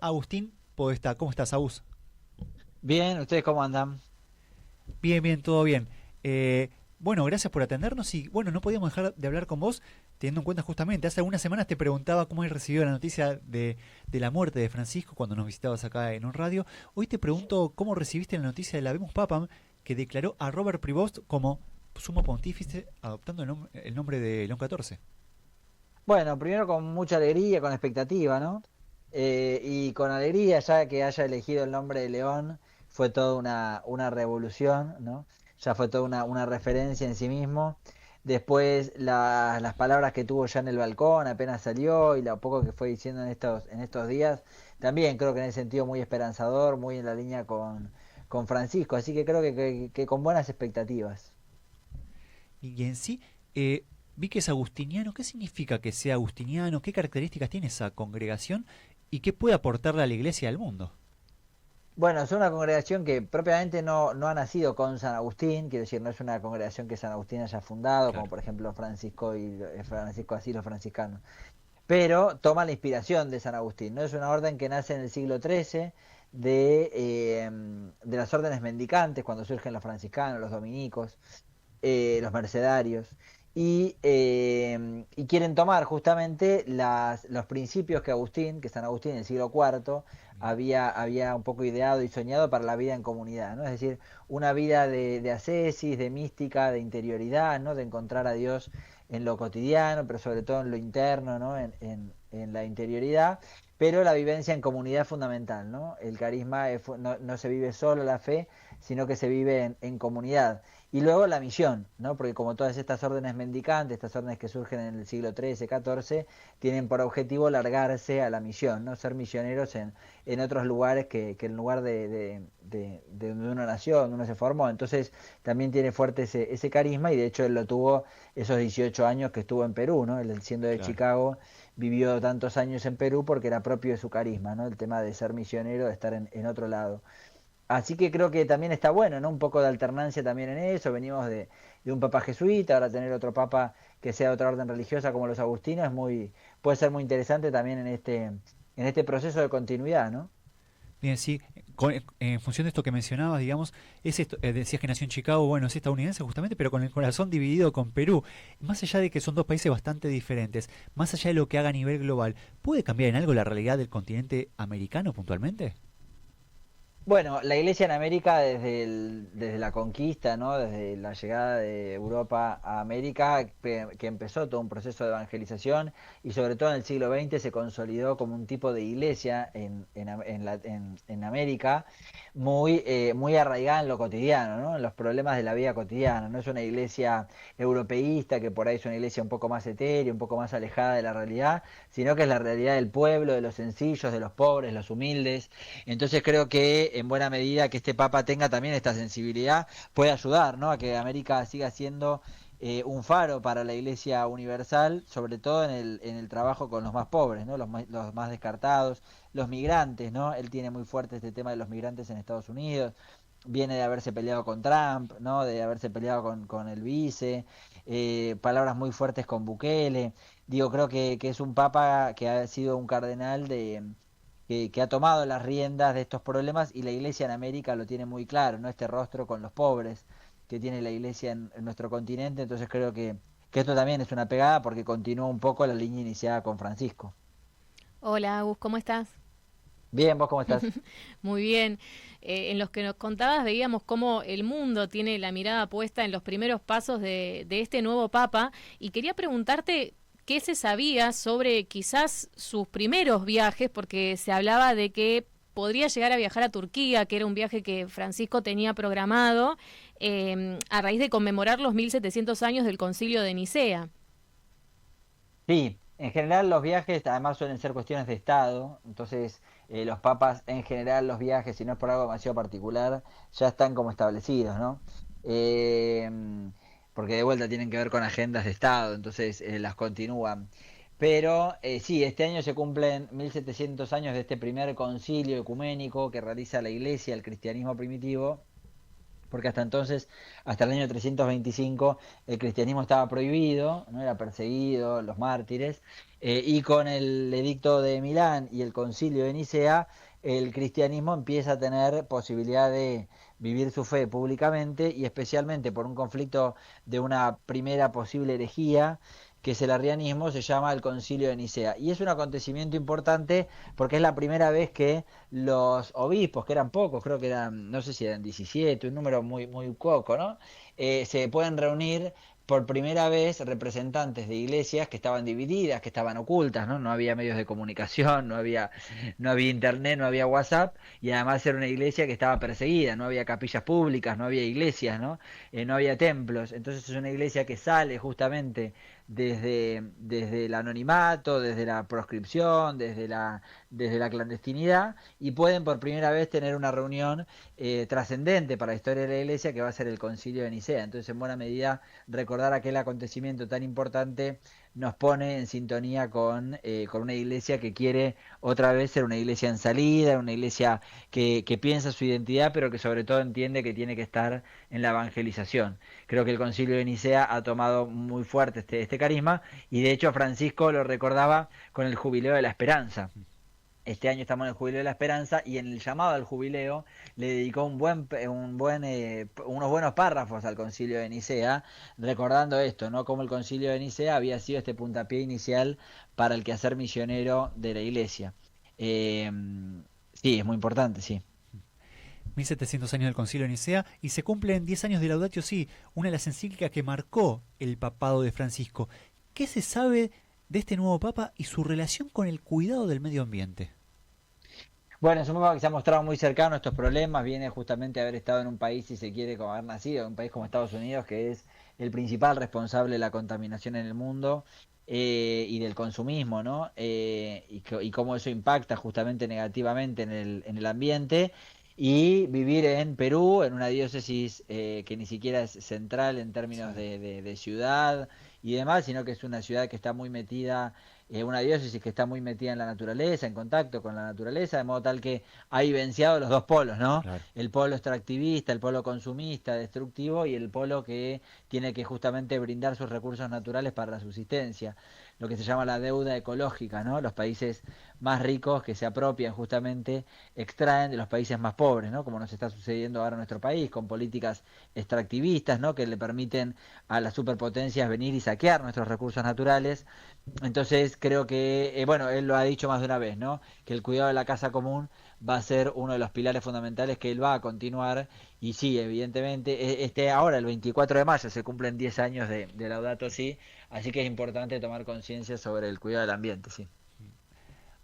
Agustín Podestá. ¿Cómo estás, Agus? Bien, ¿ustedes cómo andan? Bien, bien, todo bien. Bueno, gracias por atendernos y bueno, no podíamos dejar de hablar con vos teniendo en cuenta justamente, hace algunas semanas te preguntaba cómo has recibido la noticia de la muerte de Francisco cuando nos visitabas acá en un radio. Hoy te pregunto cómo recibiste la noticia de la Habemus Papam que declaró a Robert Prevost como sumo pontífice adoptando el nombre de León XIV. Bueno, primero con mucha alegría, con expectativa, ¿no? Y con alegría, ya que haya elegido el nombre de León, fue toda una revolución, ¿no? Ya fue toda una referencia en sí mismo. Después las palabras que tuvo ya en el balcón, apenas salió, y lo poco que fue diciendo en estos días, también creo que en ese sentido muy esperanzador, muy en la línea con Francisco, así que creo que con buenas expectativas. Y en sí, eh, vi que es agustiniano. ¿Qué significa que sea agustiniano? ¿Qué características tiene esa congregación? ¿Y qué puede aportarle a la iglesia y al mundo? Bueno, es una congregación que propiamente no ha nacido con San Agustín, quiero decir, no es una congregación que San Agustín haya fundado, como Claro. por ejemplo Francisco y Francisco así los franciscanos, pero toma la inspiración de San Agustín, ¿no? Es una orden que nace en el siglo XIII de las órdenes mendicantes, cuando surgen los franciscanos, los dominicos, los mercedarios, y quieren tomar justamente los principios que San Agustín en el siglo IV Bien. había un poco ideado y soñado para la vida en comunidad, ¿no? Es decir, una vida de ascesis, de mística, de interioridad, ¿no? De encontrar a Dios en lo cotidiano, pero sobre todo en lo interno, ¿no? En la interioridad, pero la vivencia en comunidad es fundamental, ¿no? El carisma no se vive solo la fe, sino que se vive en comunidad. Y luego la misión, ¿no? Porque como todas estas órdenes mendicantes, estas órdenes que surgen en el siglo XIII, XIV, tienen por objetivo largarse a la misión, ¿no? Ser misioneros en otros lugares que el lugar de donde uno nació, donde uno se formó. Entonces también tiene fuerte ese carisma y de hecho él lo tuvo esos 18 años que estuvo en Perú, ¿no? Él siendo de Claro. Chicago vivió tantos años en Perú porque era propio de su carisma, ¿no? El tema de ser misionero, de estar en otro lado. Así que creo que también está bueno, ¿no? Un poco de alternancia también en eso. Venimos de un papa jesuita, ahora tener otro papa que sea de otra orden religiosa como los agustinos puede ser muy interesante también en este proceso de continuidad, ¿no? Bien, sí, en función de esto que mencionabas, digamos, es esto, decías que nació en Chicago, bueno, es estadounidense justamente, pero con el corazón dividido con Perú. Más allá de que son dos países bastante diferentes, más allá de lo que haga a nivel global, ¿puede cambiar en algo la realidad del continente americano puntualmente? Bueno, la Iglesia en América desde la conquista, ¿no? Desde la llegada de Europa a América, que empezó todo un proceso de evangelización y sobre todo en el siglo XX se consolidó como un tipo de iglesia en América muy arraigada en lo cotidiano, ¿no? En los problemas de la vida cotidiana. No es una iglesia europeísta que por ahí es una iglesia un poco más etérea, un poco más alejada de la realidad, sino que es la realidad del pueblo, de los sencillos, de los pobres, los humildes. Entonces creo que en buena medida que este Papa tenga también esta sensibilidad puede ayudar, ¿no? A que América siga siendo un faro para la Iglesia universal, sobre todo en el trabajo con los más pobres, ¿no? Los más descartados, los migrantes, ¿no? Él tiene muy fuerte este tema de los migrantes en Estados Unidos, viene de haberse peleado con Trump, ¿no? De haberse peleado con el vice, palabras muy fuertes con Bukele. Digo, creo que es un papa que ha sido un cardenal que ha tomado las riendas de estos problemas y la iglesia en América lo tiene muy claro, ¿no? Este rostro con los pobres que tiene la iglesia en nuestro continente, entonces creo que esto también es una pegada porque continúa un poco la línea iniciada con Francisco. Hola, Agus, ¿cómo estás? Bien, ¿vos cómo estás? Muy bien. En los que nos contabas veíamos cómo el mundo tiene la mirada puesta en los primeros pasos de este nuevo Papa y quería preguntarte qué se sabía sobre quizás sus primeros viajes, porque se hablaba de que podría llegar a viajar a Turquía, que era un viaje que Francisco tenía programado a raíz de conmemorar los 1700 años del Concilio de Nicea. Sí, en general los viajes además suelen ser cuestiones de Estado, entonces los papas en general los viajes, si no es por algo demasiado particular, ya están como establecidos, ¿no? Eh, Porque de vuelta tienen que ver con agendas de Estado, entonces las continúan. Pero sí, este año se cumplen 1700 años de este primer concilio ecuménico que realiza la Iglesia, el cristianismo primitivo, porque hasta entonces, hasta el año 325, el cristianismo estaba prohibido, no era perseguido, los mártires, y con el edicto de Milán y el concilio de Nicea, el cristianismo empieza a tener posibilidad de vivir su fe públicamente y especialmente por un conflicto de una primera posible herejía, que es el arrianismo, se llama el Concilio de Nicea. Y es un acontecimiento importante porque es la primera vez que los obispos, que eran pocos, creo que eran, no sé si eran 17, un número muy poco, ¿no? Se pueden reunir por primera vez representantes de iglesias que estaban divididas, que estaban ocultas, ¿no? No había medios de comunicación, no había internet, no había WhatsApp, y además era una iglesia que estaba perseguida, no había capillas públicas, no había iglesias, ¿no? No había templos. Entonces es una iglesia que sale justamente desde el anonimato, desde la proscripción, desde la clandestinidad, y pueden por primera vez tener una reunión trascendente para la historia de la iglesia, que va a ser el Concilio de Nicea. Entonces, en buena medida, recordar aquel acontecimiento tan importante nos pone en sintonía con una iglesia que quiere otra vez ser una iglesia en salida, una iglesia que piensa su identidad, pero que sobre todo entiende que tiene que estar en la evangelización. Creo que el Concilio de Nicea ha tomado muy fuerte este carisma, y de hecho Francisco lo recordaba con el Jubileo de la Esperanza. Este año estamos en el Jubileo de la Esperanza, y en el llamado al jubileo le dedicó unos buenos párrafos al Concilio de Nicea, recordando esto, ¿no? Cómo el Concilio de Nicea había sido este puntapié inicial para el quehacer misionero de la Iglesia. Eh, sí, es muy importante, sí. 1700 años del Concilio de Nicea y se cumplen 10 años de Laudatio Si, una de las encíclicas que marcó el papado de Francisco. ¿Qué se sabe de este nuevo papa y su relación con el cuidado del medio ambiente? Bueno, es un papa que se ha mostrado muy cercano a estos problemas, viene justamente a haber estado en un país, si se quiere, como haber nacido, en un país como Estados Unidos, que es el principal responsable de la contaminación en el mundo, y del consumismo, ¿no? Y cómo eso impacta justamente negativamente en el ambiente. Y vivir en Perú, en una diócesis que ni siquiera es central en términos Sí. de ciudad y demás, sino que es una ciudad que está muy metida, una diócesis que está muy metida en la naturaleza, en contacto con la naturaleza, de modo tal que ha vivenciado los dos polos, ¿no? Claro. El polo extractivista, el polo consumista, destructivo, y el polo que tiene que justamente brindar sus recursos naturales para la subsistencia, lo que se llama la deuda ecológica, ¿no? Los países más ricos que se apropian justamente, extraen de los países más pobres, ¿no? Como nos está sucediendo ahora en nuestro país, con políticas extractivistas, ¿no? Que le permiten a las superpotencias venir y saquear nuestros recursos naturales. Entonces creo que, bueno, él lo ha dicho más de una vez, ¿no? Que el cuidado de la casa común va a ser uno de los pilares fundamentales que él va a continuar. Y sí, evidentemente, ahora el 24 de mayo se cumplen 10 años de Laudato Si, así que es importante tomar conciencia sobre el cuidado del ambiente, sí.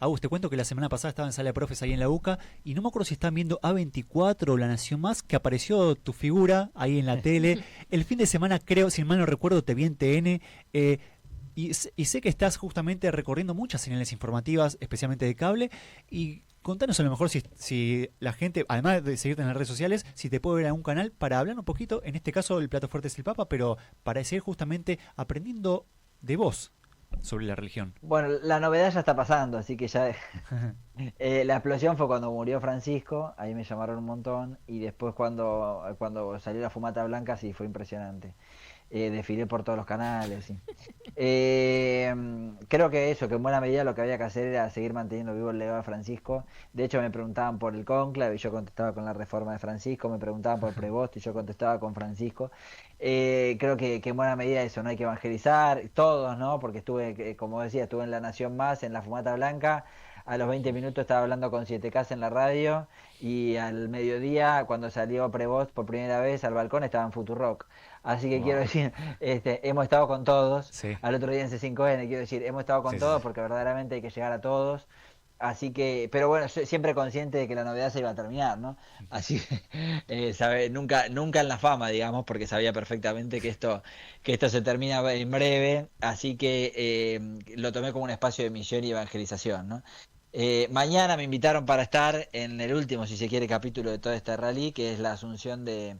Agus, te cuento que la semana pasada estaba en Sala de Profes ahí en la UCA y no me acuerdo si están viendo A24 o La Nación Más, que apareció tu figura ahí en la tele. El fin de semana, creo, si mal no recuerdo, te vi en TN. Y sé que estás justamente recorriendo muchas señales informativas, especialmente de cable. Y contanos a lo mejor si la gente, además de seguirte en las redes sociales, si te puede ver en algún canal para hablar un poquito. En este caso, el plato fuerte es el Papa, pero para seguir justamente aprendiendo de vos sobre la religión. Bueno, la novedad ya está pasando, así que ya la explosión fue cuando murió Francisco, ahí me llamaron un montón, y después cuando salió la fumata blanca, sí, fue impresionante. Desfilé por todos los canales, sí. Creo que eso, que en buena medida lo que había que hacer era seguir manteniendo vivo el legado de Francisco. De hecho, me preguntaban por el cónclave y yo contestaba con la reforma de Francisco, me preguntaban por Prevost y yo contestaba con Francisco. Creo que en buena medida eso, no hay que evangelizar, todos, ¿no? Porque como decía, estuve en La Nación Más, en la Fumata Blanca. A los 20 minutos estaba hablando con 7K en la radio, y al mediodía, cuando salió Prevost por primera vez al balcón, estaba en Futurock. Así que quiero Wow. decir, hemos estado con todos. Sí, Al otro día en C5N, quiero decir, hemos estado con sí, sí, todos sí. porque verdaderamente hay que llegar a todos. Así que, pero bueno, siempre consciente de que la novedad se iba a terminar, ¿no? Así que, nunca en la fama, digamos, porque sabía perfectamente que esto se termina en breve. Así que lo tomé como un espacio de misión y evangelización, ¿no? Mañana me invitaron para estar en el último, si se quiere, capítulo de todo este rally, que es la asunción de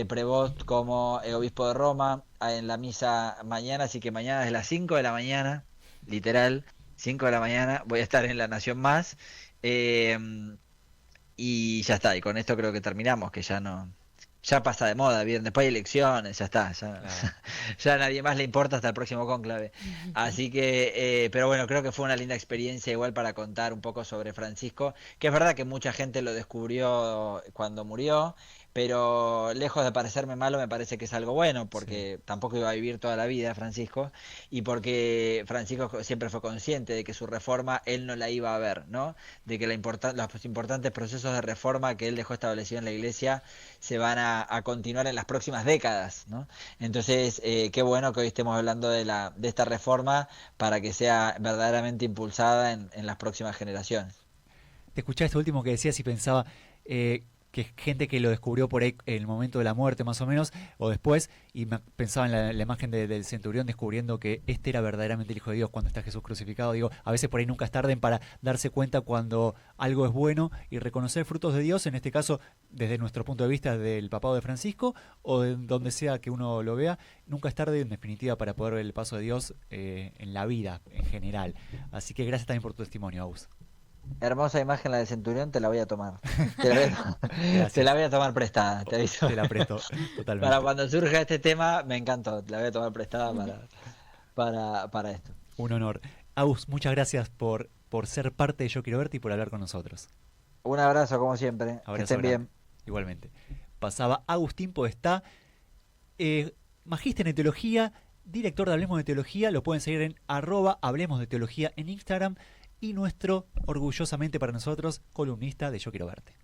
Prevost como obispo de Roma, en la misa mañana. Así que mañana desde las 5 de la mañana, literal, 5 de la mañana, voy a estar en La Nación Más. eh, y ya está, y con esto creo que terminamos, que ya pasa de moda, bien, después hay elecciones, ya está, ya, Claro. ya a nadie más le importa hasta el próximo cónclave. Así que, pero bueno, creo que fue una linda experiencia igual para contar un poco sobre Francisco, que es verdad que mucha gente lo descubrió cuando murió, pero lejos de parecerme malo, me parece que es algo bueno, Sí. porque tampoco iba a vivir toda la vida Francisco, y porque Francisco siempre fue consciente de que su reforma él no la iba a ver, ¿no? De que los importantes procesos de reforma que él dejó establecido en la iglesia se van a continuar en las próximas décadas, ¿no? Entonces, qué bueno que hoy estemos hablando de esta reforma para que sea verdaderamente impulsada en las próximas generaciones. Te escuchaba esto último que decías y pensaba que gente que lo descubrió por ahí en el momento de la muerte más o menos, o después, y pensaba en la imagen del centurión descubriendo que este era verdaderamente el Hijo de Dios cuando está Jesús crucificado. Digo, a veces por ahí nunca es tarde para darse cuenta cuando algo es bueno y reconocer frutos de Dios, en este caso desde nuestro punto de vista del papado de Francisco, o de donde sea que uno lo vea, nunca es tarde en definitiva para poder ver el paso de Dios en la vida en general. Así que gracias también por tu testimonio, Agus. Hermosa imagen la del centurión, te la voy a tomar. Te la voy te la Gracias. voy a tomar prestada, te aviso. Te la presto Para totalmente. cuando surja este tema, me encantó. Te la voy a tomar prestada para esto. Un honor. Agus, muchas gracias por ser parte de Yo Quiero Verte y por hablar con nosotros. Un abrazo, como siempre. Que Abrazo estén grande. bien. Igualmente. Pasaba Agustín Podestá, magíster en teología, director de Hablemos de Teología. Lo pueden seguir en @Hablemos de Teología en Instagram. Y nuestro, orgullosamente para nosotros, columnista de Yo Quiero Verte.